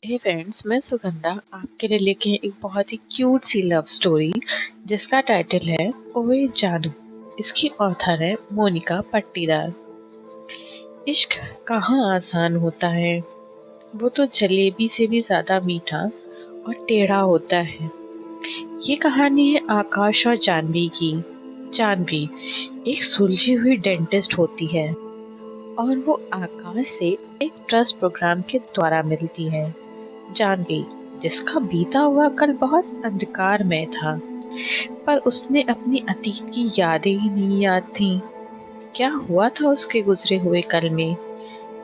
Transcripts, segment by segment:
हे friends, मैं सुगंधा आपके लिए लेके एक बहुत ही क्यूट सी लव स्टोरी जिसका टाइटल है ओए जानू। इसकी ऑथर है मोनिका पट्टीदार। इश्क कहाँ आसान होता है, वो तो जलेबी से भी ज्यादा मीठा और टेढ़ा होता है। ये कहानी है आकाश और जानवी की। जानवी एक सुलझी हुई डेंटिस्ट होती है और वो आकाश से एक ट्रस्ट प्रोग्राम के द्वारा मिलती है। जानवी जिसका बीता हुआ कल बहुत अंधकारमय था, पर उसने अपनी अतीत की यादें ही नहीं याद थीं। क्या हुआ था उसके गुजरे हुए कल में?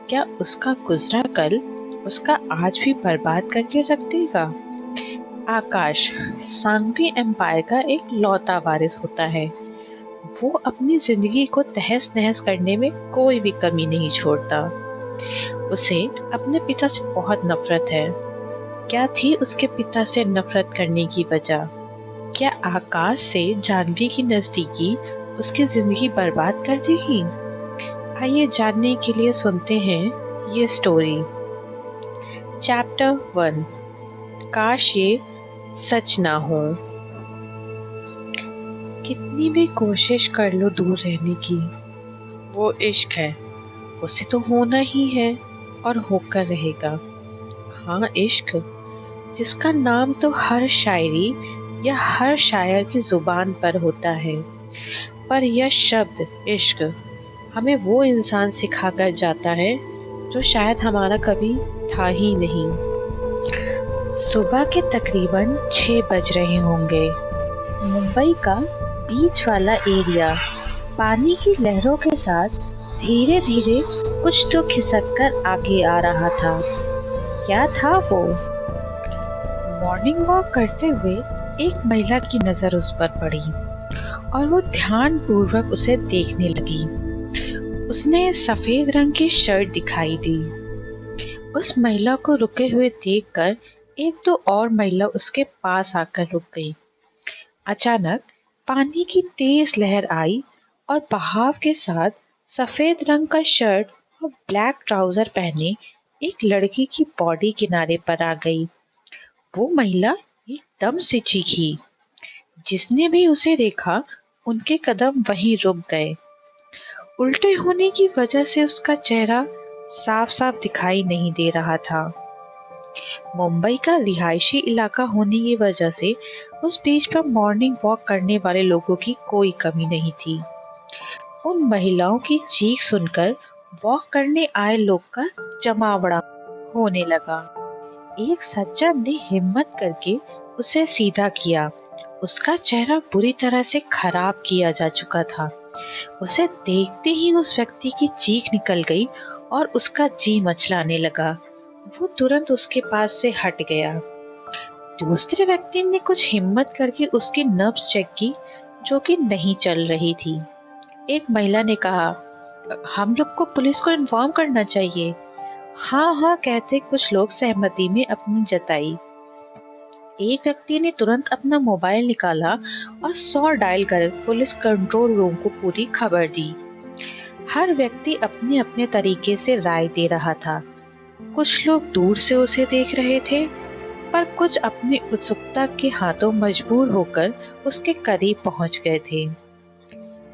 क्या उसका गुजरा कल उसका आज भी बर्बाद करके रख देगा? आकाश सांगवी एम्पायर का एक लौता वारिस होता है। वो अपनी जिंदगी को तहस नहस करने में कोई भी कमी नहीं छोड़ता। उसे अपने पिता से बहुत नफरत है। क्या थी उसके पिता से नफरत करने की वजह? क्या आकाश से जानवी की नजदीकी उसकी जिंदगी बर्बाद कर देगी? आइए जानने के लिए सुनते हैं ये स्टोरी। चैप्टर 1। काश ये सच ना हो। कितनी भी कोशिश कर लो दूर रहने की, वो इश्क है, उसे तो होना ही है और होकर रहेगा। हाँ, इश्क जिसका नाम तो हर शायरी या हर शायर की जुबान पर होता है, पर यह शब्द इश्क हमें वो इंसान सिखाकर जाता है जो शायद हमारा कभी था ही नहीं। सुबह के तकरीबन 6 बज रहे होंगे। मुंबई का बीच वाला एरिया पानी की लहरों के साथ धीरे धीरे कुछ तो खिसक कर आगे आ रहा था। क्या था वो? मॉर्निंग वॉक करते हुए एक महिला की नजर उस पर पड़ी और वो ध्यान पूर्वक उसे देखने लगी। उसने सफेद रंग की शर्ट दिखाई दी। उस महिला को रुके हुए देखकर एक दो और महिला उसके पास आकर रुक गई। अचानक पानी की तेज लहर आई और बहाव के साथ सफेद रंग का शर्ट और ब्लैक ट्राउजर पहने एक लड़की की बॉडी किनारे पर आ गई। वो महिला एकदम से चीखी। जिसने भी उसे देखा उनके कदम वहीं रुक गए। उल्टे होने की वजह से उसका चेहरा साफ साफ दिखाई नहीं दे रहा था। मुंबई का रिहायशी इलाका होने की वजह से उस बीच पर मॉर्निंग वॉक करने वाले लोगों की कोई कमी नहीं थी। उन महिलाओं की चीख सुनकर वॉक करने आए लोग का जमावड़ा होने लगा। एक सज्जन ने हिम्मत करके उसे सीधा किया। उसका चेहरा बुरी तरह से खराब किया जा चुका था। उसे देखते ही उस व्यक्ति की चीख निकल गई और उसका जी मचलाने लगा। वो तुरंत उसके पास से हट गया। दूसरे व्यक्ति ने कुछ हिम्मत करके उसकी नब्ज चेक की, जो कि नहीं चल रही थी। एक महिला ने कहा, हम लोग को पुलिस को इन्फॉर्म करना चाहिए। हाँ हाँ कहते कुछ लोग सहमति में अपनी जताई। एक व्यक्ति ने तुरंत अपना मोबाइल निकाला और 100 डायल कर पुलिस कंट्रोल रूम को पूरी खबर दी। हर व्यक्ति अपने अपने तरीके से राय दे रहा था। कुछ लोग दूर से उसे देख रहे थे, पर कुछ अपनी उत्सुकता के हाथों मजबूर होकर उसके करीब पहुंच गए थे।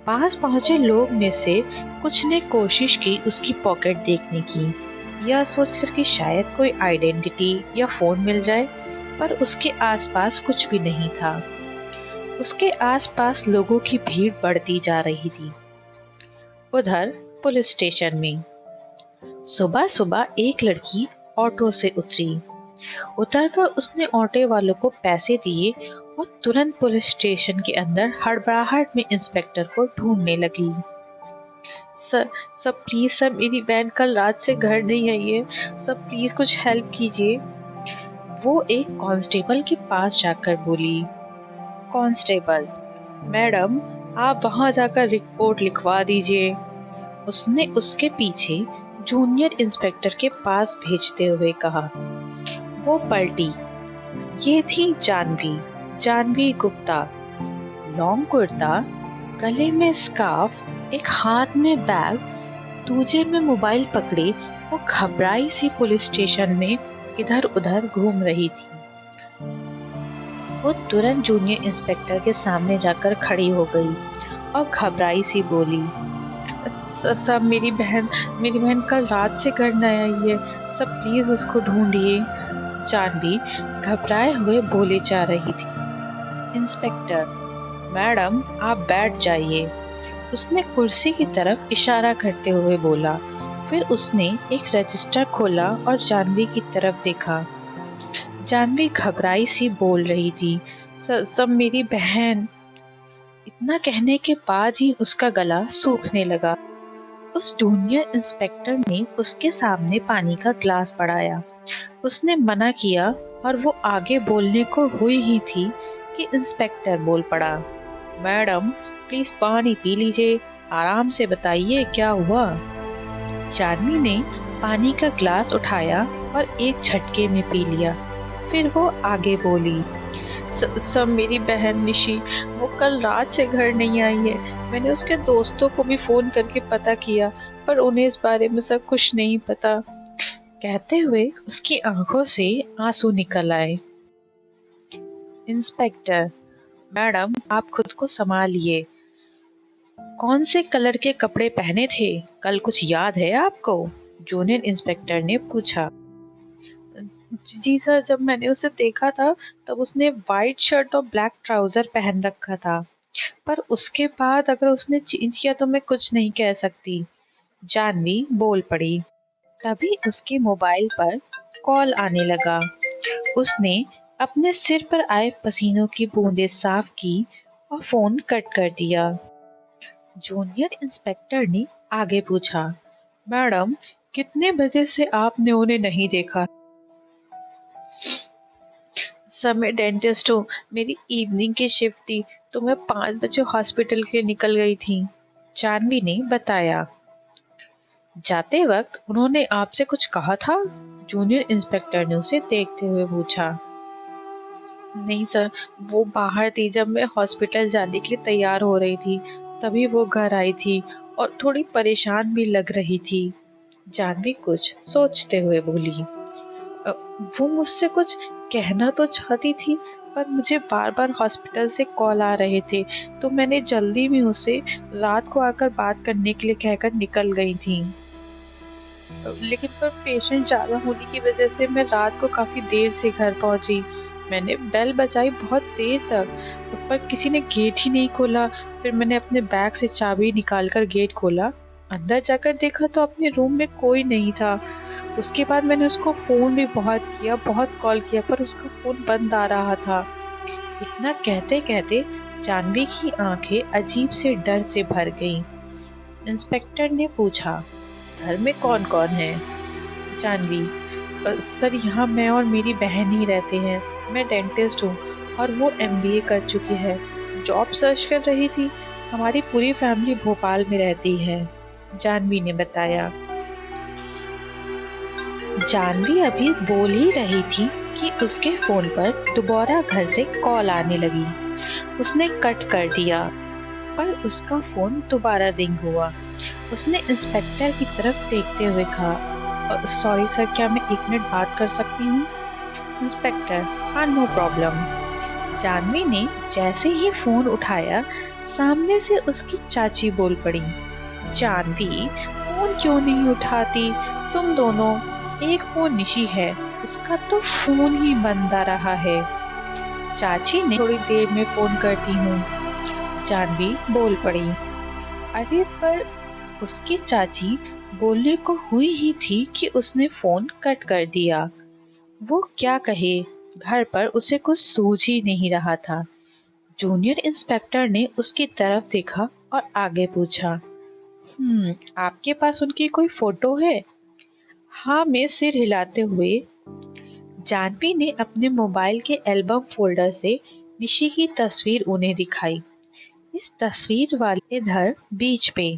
पास पहुंचे लोग में से कुछ ने कोशिश की उसकी पॉकेट देखने की, यह सोचकर कि शायद कोई आइडेंटिटी या फोन मिल जाए, पर उसके आसपास कुछ भी नहीं था। उसके आसपास लोगों की भीड़ बढ़ती जा रही थी। उधर पुलिस स्टेशन में सुबह सुबह एक लड़की ऑटो से उतरी। उतरकर उसने ऑटो वालों को पैसे दिए और तुरंत पुलिस स्टेशन के अंदर हड़बड़ाहट में इंस्पेक्टर को ढूंढने लगी। सर सर प्लीज सर, मेरी वैन कल रात से घर नहीं आई है। सर प्लीज कुछ हेल्प कीजिए। वो एक कांस्टेबल के पास जाकर बोली, कांस्टेबल मैडम, आप वहां जाकर रिपोर्ट लिखवा दीजिए। उसने उसके पीछे जूनियर इंस्पेक्टर के पास भेजते हुए कहा। वो पलटी। ये थी जानवी, जानवी गुप्ता। लॉन्ग कुर्ता, गले में स्कार्फ, एक हाथ में बैग, दूसरे में मोबाइल पकड़े वो घबराई सी पुलिस स्टेशन में इधर उधर घूम रही थी। वो तुरंत जूनियर इंस्पेक्टर के सामने जाकर खड़ी हो गई और घबराई सी बोली, सर मेरी बहन कल रात से घर नहीं आई है। सब प्लीज उसको ढूंढिए। जानवी घबराए हुए बोले जा रही थी। इंस्पेक्टर, मैडम आप बैठ जाइए, उसने कुर्सी की तरफ इशारा करते हुए बोला। फिर उसने एक रजिस्टर खोला और जानवी की तरफ देखा। जानवी घबराई सी बोल रही थी, सब मेरी बहन। इतना कहने के बाद ही उसका गला सूखने लगा। उस जूनियर इंस्पेक्टर ने उसके सामने पानी का ग्लास बढ़ाया। उसने मना किया और वो आगे बोलने को हुई ही थी कि इंस्पेक्टर बोल पड़ा, मैडम प्लीज पानी पी लीजिए, आराम से बताइए क्या हुआ। जानवी ने पानी का ग्लास उठाया और एक झटके में पी लिया। फिर वो आगे बोली, सब मेरी बहन निशी, वो कल रात से घर नहीं आई है। मैंने उसके दोस्तों को भी फोन करके पता किया, पर उन्हें इस बारे में सब कुछ नहीं पता। कहते हुए उसकी आंखों से आंसू निकल आए। इंस्पेक्टर, मैडम आप खुद को संभालिए। कौन से कलर के कपड़े पहने थे, कल कुछ याद है आपको? जूनियर इंस्पेक्टर ने पूछा। जी सर, जब मैंने उसे देखा था तब उसने वाइट शर्ट और ब्लैक ट्राउजर पहन रखा था, पर उसके बाद अगर उसने चेंज किया तो मैं कुछ नहीं कह सकती। जानवी बोल पड़ी। तभी उसके मोबाइल पर कॉल आने लगा। उसने अपने सिर पर आए पसीनों की बूंदें साफ की और फोन कट कर दिया। जूनियर इंस्पेक्टर ने आगे पूछा, मैडम कितने बजे से आपने उन्हें नहीं देखा? सर मैं डेंटिस्ट हूँ, मेरी इवनिंग की शिफ्ट थी तो मैं 5 बजे हॉस्पिटल के लिए निकल गई थी, जानवी ने बताया। जाते वक्त उन्होंने आपसे कुछ कहा था? जूनियर इंस्पेक्टर ने उसे देखते हुए पूछा। नहीं सर, वो बाहर थी जब मैं हॉस्पिटल जाने के लिए तैयार हो रही थी, तभी वो घर आई थी और थोड़ी परेशान भी लग रही थी, जानवी कुछ सोचते हुए बोली। वो मुझसे कुछ कहना तो चाहती थी, पर मुझे बार बार हॉस्पिटल से कॉल आ रहे थे तो मैंने जल्दी में उसे रात को आकर बात करने के लिए कहकर निकल गई थी। लेकिन पर पेशेंट ज़्यादा होने की वजह से मैं रात को काफ़ी देर से घर पहुंची। मैंने बेल बजाई बहुत देर तक, पर किसी ने गेट ही नहीं खोला। फिर मैंने अपने बैग से चाबी निकालकर गेट खोला। अंदर जाकर देखा तो अपने रूम में कोई नहीं था। उसके बाद मैंने उसको फ़ोन भी बहुत किया, बहुत कॉल किया, पर उसका फ़ोन बंद आ रहा था। इतना कहते कहते जानवी की आंखें अजीब से डर से भर गईं। इंस्पेक्टर ने पूछा, घर में कौन कौन है? जानवी, सर यहाँ मैं और मेरी बहन ही रहते हैं। मैं डेंटिस्ट हूँ और वो एमबीए कर चुकी है, जॉब सर्च कर रही थी। हमारी पूरी फैमिली भोपाल में रहती है, जानवी ने बताया। जानवी अभी बोल ही रही थी कि उसके फोन पर दोबारा घर से कॉल आने लगी। उसने कट कर दिया, पर उसका फोन दोबारा रिंग हुआ। उसने इंस्पेक्टर की तरफ देखते हुए कहा, सॉरी सर, क्या मैं 1 मिनट बात कर सकती हूँ? इंस्पेक्टर, हाँ नो प्रॉब्लम। जानवी ने जैसे ही फोन उठाया, सामने से उसकी चाची बोल पड़ी, जानवी फोन क्यों नहीं उठाती? तुम दोनों, एक फोन निशी है, उसका तो फोन ही बंद आ रहा है। चाची ने, थोड़ी देर में फोन करती हूँ, जानवी बोल पड़ी। अरे पर उसकी चाची बोलने को हुई ही थी कि उसने फोन कट कर दिया। वो क्या कहे, घर पर उसे कुछ सूझ ही नहीं रहा था। जूनियर इंस्पेक्टर ने उसकी तरफ देखा और आगे पूछा, आपके पास उनकी कोई फोटो है? हाँ, मैं सिर हिलाते हुए। जानवी ने अपने मोबाइल के एल्बम फोल्डर से निशी की तस्वीर उन्हें दिखाई। इस तस्वीर वाले इधर बीच पे,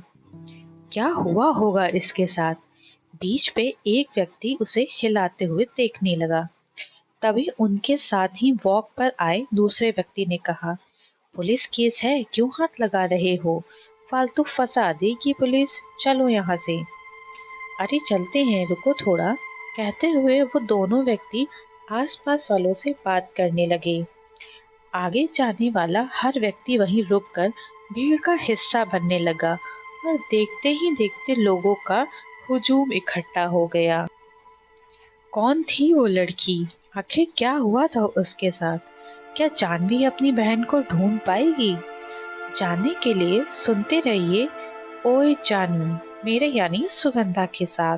क्या हुआ होगा इसके साथ? बीच पे एक व्यक्ति उसे हिलाते हुए देखने लगा। तभी उनके साथ ही वॉक पर आए दूसरे व्यक्ति ने कहा, पुलिस केस है, क्यों हाथ लगा रहे हो? फालतू फंसा देगी पुलिस, चलो यहाँ से। अरे चलते हैं, रुको थोड़ा। कहते हुए वो दोनों व्यक्ति आसपास वालों से बात करने लगे। आगे जाने वाला हर व्यक्ति वहीं रुककर भीड़ का हिस्सा बनने लगा और देखते ही देखते लोगों का हुजूम इकट्ठा हो गया। कौन थी वो लड़की? आखिर क्या हुआ था उसके साथ? क्या जाह्नवी अपनी बहन को ढूंढ पाएगी? जानने के लिए सुनते रहिए ओए जानू, मेरे यानी सुगंधा के साथ।